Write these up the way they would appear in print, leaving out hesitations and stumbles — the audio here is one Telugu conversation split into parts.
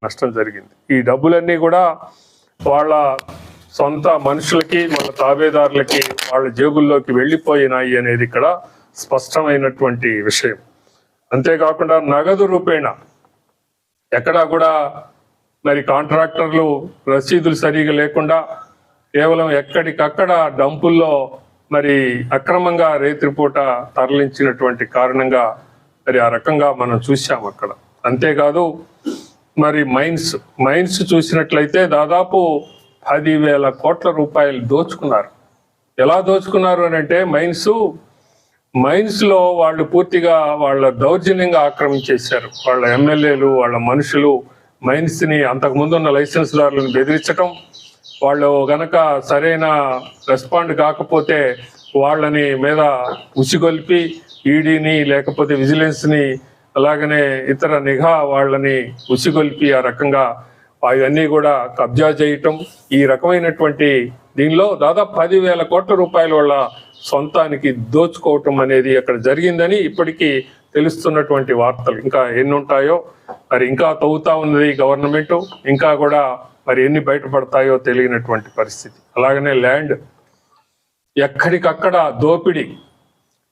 నష్టం జరిగింది. ఈ డబ్బులన్నీ కూడా వాళ్ళ సొంత మనుషులకి, వాళ్ళ తాబేదారులకి, వాళ్ళ జేబుల్లోకి వెళ్ళిపోయినాయి అనేది ఇక్కడ స్పష్టమైనటువంటి విషయం. అంతేకాకుండా నగదు రూపేణ ఎక్కడా కూడా మరి కాంట్రాక్టర్లు రసీదులు సరిగా లేకుండా కేవలం ఎక్కడికక్కడ డంపుల్లో మరి అక్రమంగా రేత్రిపూట తరలించినటువంటి కారణంగా మరి ఆ రకంగా మనం చూసాం అక్కడ. అంతేకాదు మరి మైన్స్ చూసినట్లయితే దాదాపు 10,000 కోట్ల రూపాయలు దోచుకున్నారు. ఎలా దోచుకున్నారు అని అంటే మైన్స్ లో వాళ్ళు పూర్తిగా వాళ్ళ దౌర్జన్యంగా ఆక్రమించేశారు. వాళ్ళ ఎమ్మెల్యేలు, వాళ్ళ మనుషులు మైన్స్ ని అంతకుముందు ఉన్న లైసెన్స్ దారులను బెదిరించటం, వాళ్ళు గనక సరైన రెస్పాండ్ కాకపోతే వాళ్ళని మీద ఉసిగొల్పి ఈడీని లేకపోతే విజిలెన్స్ ని అలాగనే ఇతర నిఘా వాళ్ళని ఉసిగొల్పి ఆ రకంగా అవన్నీ కూడా కబ్జా చేయటం, ఈ రకమైనటువంటి దీనిలో దాదాపు 10,000 కోట్ల రూపాయల వాళ్ళ సొంతానికి దోచుకోవటం అనేది అక్కడ జరిగిందని ఇప్పటికీ తెలుస్తున్నటువంటి వార్తలు. ఇంకా ఎన్ని ఉంటాయో మరి, ఇంకా తవ్వుతా ఉన్నది గవర్నమెంట్, ఇంకా కూడా మరి ఎన్ని బయటపడతాయో తెలియనటువంటి పరిస్థితి. అలాగనే ల్యాండ్ ఎక్కడికక్కడ దోపిడీ,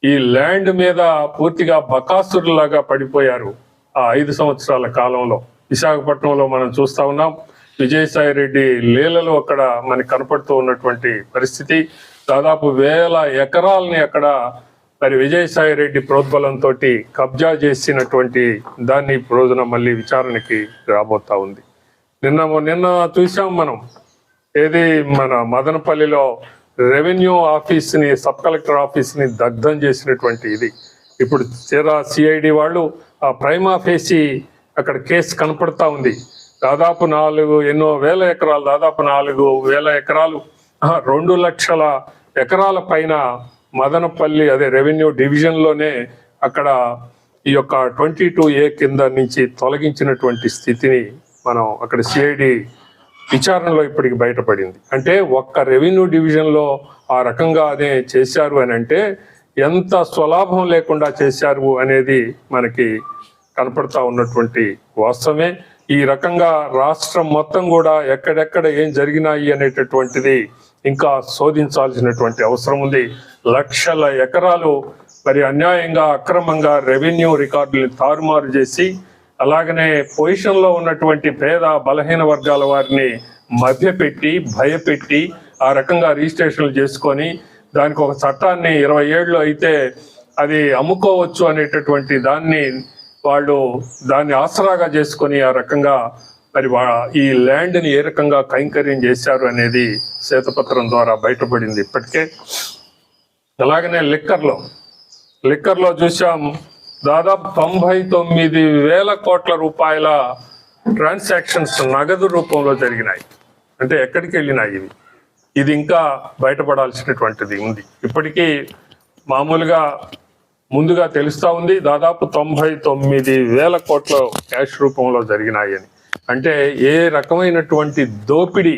ఈ ల్యాండ్ మీద పూర్తిగా బకాసురులాగా పడిపోయారు ఆ 5 సంవత్సరాల కాలంలో. విశాఖపట్నంలో మనం చూస్తా ఉన్నాం, విజయసాయి రెడ్డి లీలలు అక్కడ మనకి కనపడుతూ ఉన్నటువంటి పరిస్థితి. దాదాపు 1000 ఎకరాలని అక్కడ మరి విజయసాయి రెడ్డి ప్రోద్బలంతో కబ్జా చేసినటువంటి దాన్ని రోజున మళ్ళీ విచారణకి రాబోతా ఉంది. నిన్న చూసాం మనం, ఏది మన మదనపల్లిలో రెవెన్యూ ఆఫీస్ని, సబ్ కలెక్టర్ ఆఫీస్ని దగ్ధం చేసినటువంటి ఇది. ఇప్పుడు సిఐడి వాళ్ళు ఆ ప్రైమా ఫేసి అక్కడ కేసు కనపడతా ఉంది. దాదాపు 4,000 ఎకరాలు, దాదాపు 4,000 ఎకరాలు, 2 లక్షల ఎకరాల పైన మదనపల్లి అదే రెవెన్యూ డివిజన్లోనే అక్కడ ఈ యొక్క 22A కింద నుంచి తొలగించినటువంటి స్థితిని మనం అక్కడ సిఐడి విచారణలో ఇప్పటికి బయటపడింది. అంటే ఒక్క రెవెన్యూ డివిజన్లో ఆ రకంగా అదే చేశారు అని అంటే ఎంత స్వలాభం లేకుండా చేశారు అనేది మనకి కనపడతా ఉన్నటువంటి వాస్తవమే. ఈ రకంగా రాష్ట్రం మొత్తం కూడా ఎక్కడెక్కడ ఏం జరిగినాయి అనేటటువంటిది ఇంకా శోధించాల్సినటువంటి అవసరం ఉంది. లక్షల ఎకరాలు మరి అన్యాయంగా, అక్రమంగా రెవెన్యూ రికార్డులను తారుమారు చేసి, అలాగనే పొజిషన్లో ఉన్నటువంటి పేద బలహీన వర్గాల వారిని మభ్యపెట్టి, భయపెట్టి ఆ రకంగా రిజిస్ట్రేషన్లు చేసుకొని దానికి ఒక చట్టాన్ని 20 ఏళ్ళు అయితే అది అమ్ముకోవచ్చు అనేటటువంటి దాన్ని ఆసరాగా చేసుకొని ఆ రకంగా మరి ఈ ల్యాండ్ని ఏ రకంగా కైంకర్యం చేశారు అనేది శ్వేతపత్రం ద్వారా బయటపడింది ఇప్పటికే. అలాగనే లిక్కర్లో చూసాం, దాదాపు 99,000 కోట్ల రూపాయల ట్రాన్సాక్షన్స్ నగదు రూపంలో జరిగినాయి. అంటే ఎక్కడికి వెళ్ళినాయి ఇది ఇంకా బయటపడాల్సినటువంటిది ఉంది. ఇప్పటికీ మామూలుగా ముందుగా తెలుస్తూ ఉంది, దాదాపు 99,000 కోట్ల క్యాష్ రూపంలో జరిగినాయని. అంటే ఏ రకమైనటువంటి దోపిడీ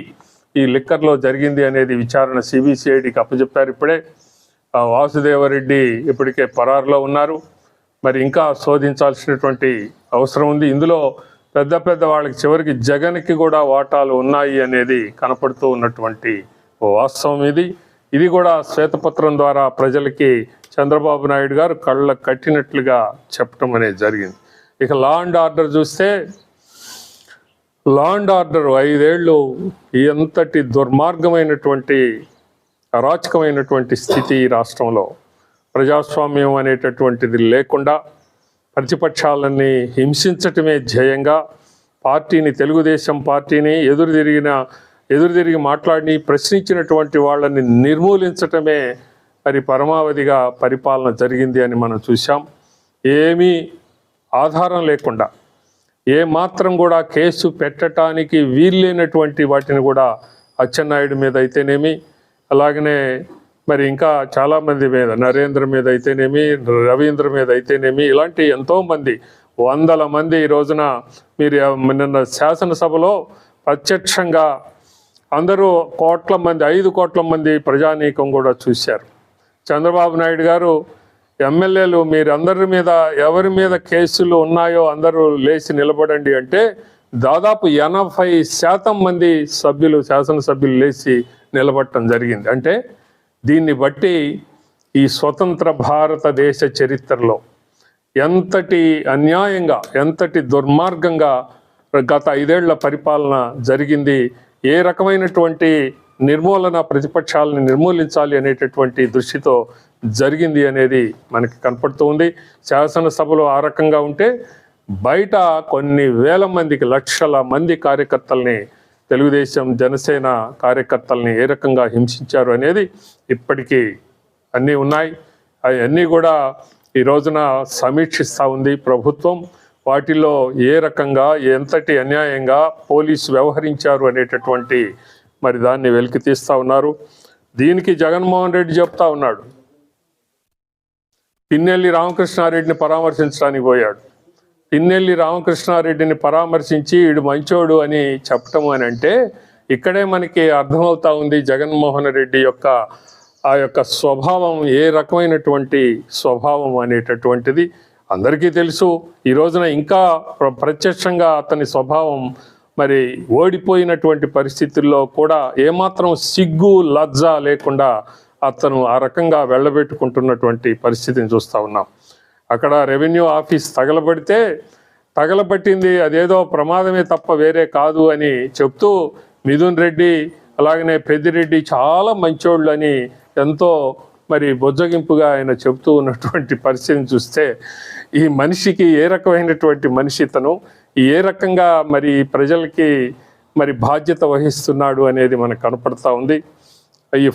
ఈ లిక్కర్లో జరిగింది అనేది విచారణ సిబిసిఐడికి అప్పచెప్పారు. ఇప్పుడే వాసుదేవరెడ్డి ఇప్పటికే పరారులో ఉన్నారు. మరి ఇంకా శోధించాల్సినటువంటి అవసరం ఉంది. ఇందులో పెద్ద వాళ్ళకి చివరికి జగన్కి కూడా వాటాలు ఉన్నాయి అనేది కనపడుతూ ఉన్నటువంటి వాస్తవం ఇది కూడా శ్వేతపత్రం ద్వారా ప్రజలకి చంద్రబాబు నాయుడు గారు కళ్ళ కట్టినట్లుగా చెప్పడం అనేది జరిగింది. ఇక లా అండ్ ఆర్డర్ చూస్తే, లా అండ్ ఆర్డర్ 5 ఏళ్ళు ఎంతటి దుర్మార్గమైనటువంటి, అరాచకమైనటువంటి స్థితి ఈ రాష్ట్రంలో. ప్రజాస్వామ్యం అనేటటువంటిది లేకుండా ప్రతిపక్షాలన్నీ హింసించటమే ధ్యేయంగా తెలుగుదేశం పార్టీని ఎదురుదిరిగి మాట్లాడి ప్రశ్నించినటువంటి వాళ్ళని నిర్మూలించటమే మరి పరమావధిగా పరిపాలన జరిగింది అని మనం చూసాం. ఏమీ ఆధారం లేకుండా, ఏ మాత్రం కూడా కేసు పెట్టడానికి వీల్లేనటువంటి వాటిని కూడా అచ్చెన్నాయుడు మీద అయితేనేమి, అలాగనే మరి ఇంకా చాలామంది మీద, నరేంద్ర మీద అయితేనేమి, రవీంద్ర మీద అయితేనేమి, ఇలాంటి ఎంతోమంది 100 మంది ఈ రోజున మీరు నిన్న శాసనసభలో ప్రత్యక్షంగా అందరూ 5 కోట్ల మంది ప్రజానీకం కూడా చూశారు. చంద్రబాబు నాయుడు గారు ఎమ్మెల్యేలు మీరందరి మీద ఎవరి మీద కేసులు ఉన్నాయో అందరూ లేచి నిలబడండి అంటే దాదాపు 80% మంది శాసనసభ్యులు లేచి నిలబడటం జరిగింది. అంటే దీన్ని బట్టి ఈ స్వతంత్ర భారతదేశ చరిత్రలో ఎంతటి అన్యాయంగా, ఎంతటి దుర్మార్గంగా గత 5 ఏళ్ల పరిపాలన జరిగింది, ఏ రకమైనటువంటి నిర్మూలన, ప్రతిపక్షాలను నిర్మూలించాలి అనేటటువంటి దృష్టితో జరిగింది అనేది మనకి కనపడుతూ ఉంది. శాసనసభలో ఆ రకంగా ఉంటే బయట కొన్ని వేల మందికి, లక్షల మంది కార్యకర్తల్ని, తెలుగుదేశం జనసేన కార్యకర్తల్ని ఏ రకంగా హింసించారు అనేది ఇప్పటికీ అన్నీ ఉన్నాయి. అవన్నీ కూడా ఈ రోజున సమీక్షిస్తూ ఉంది ప్రభుత్వం. వాటిల్లో ఏ రకంగా, ఎంతటి అన్యాయంగా పోలీసు వ్యవహరించారు అనేటటువంటి మరి దాన్ని వెలికి తీస్తూ ఉన్నారు. దీనికి జగన్మోహన్ రెడ్డి చెప్తా ఉన్నాడు, పిన్నెల్లి రామకృష్ణారెడ్డిని పరామర్శించడానికి పోయాడు. పిన్నెల్లి రామకృష్ణారెడ్డిని పరామర్శించి వీడు మంచోడు అని చెప్పటం అని అంటే ఇక్కడే మనకి అర్థమవుతా ఉంది జగన్మోహన్ రెడ్డి యొక్క ఆ యొక్క స్వభావం ఏ రకమైనటువంటి స్వభావం అనేటటువంటిది అందరికీ తెలుసు. ఈ రోజున ఇంకా ప్రత్యక్షంగా అతని స్వభావం మరి ఓడిపోయినటువంటి పరిస్థితుల్లో కూడా ఏమాత్రం సిగ్గు, లజ్జ లేకుండా అతను ఆ రకంగా వెళ్ళబెట్టుకుంటున్నటువంటి పరిస్థితిని చూస్తూ ఉన్నాం. అక్కడ రెవెన్యూ ఆఫీస్ తగలబట్టింది అదేదో ప్రమాదమే తప్ప వేరే కాదు అని చెప్తూ మిథున్ రెడ్డి అలాగనే పెద్దిరెడ్డి చాలా మంచోళ్ళు అని ఎంతో మరి బొజ్జగింపుగా ఆయన చెప్తూ ఉన్నటువంటి పరిస్థితిని చూస్తే ఈ మనిషికి ఏ రకమైనటువంటి మనిషి తను, ఏ రకంగా మరి ప్రజలకి మరి బాధ్యత వహిస్తున్నాడు అనేది మనకు కనపడతా ఉంది. ఈ